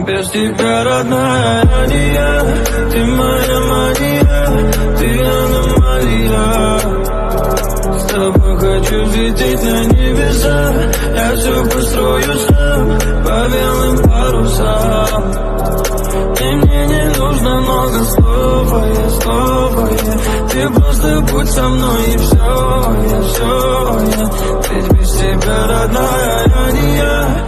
Без тебя, родная, я не я. Ты моя мания, ты аномалия. С тобой хочу взлететь на небеса. Я все построю сам по белым парусам. И мне не нужно много слов, ты просто будь со мной и все, я. Ведь без тебя, родная, я не я.